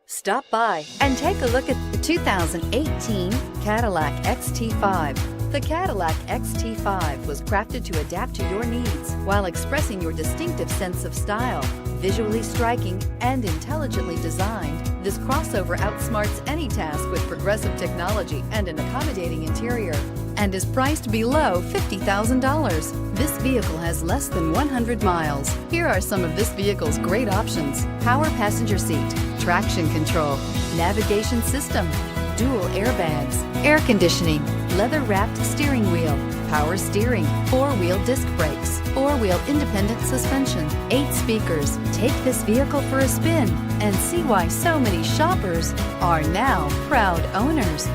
Stop by and take a look at the 2018 Cadillac XT5. The Cadillac XT5 was crafted to adapt to your needs while expressing your distinctive sense of style. Visually striking and intelligently designed, this crossover outsmarts any task with progressive technology and an accommodating interior, and is priced below $50,000. This vehicle has less than 100 miles. Here are some of this vehicle's great options: power passenger seat, traction control, navigation system, dual airbags, air conditioning, leather-wrapped steering wheel, power steering, four-wheel disc brakes, four-wheel independent suspension, 8 speakers. Take this vehicle for a spin and see why so many shoppers are now proud owners.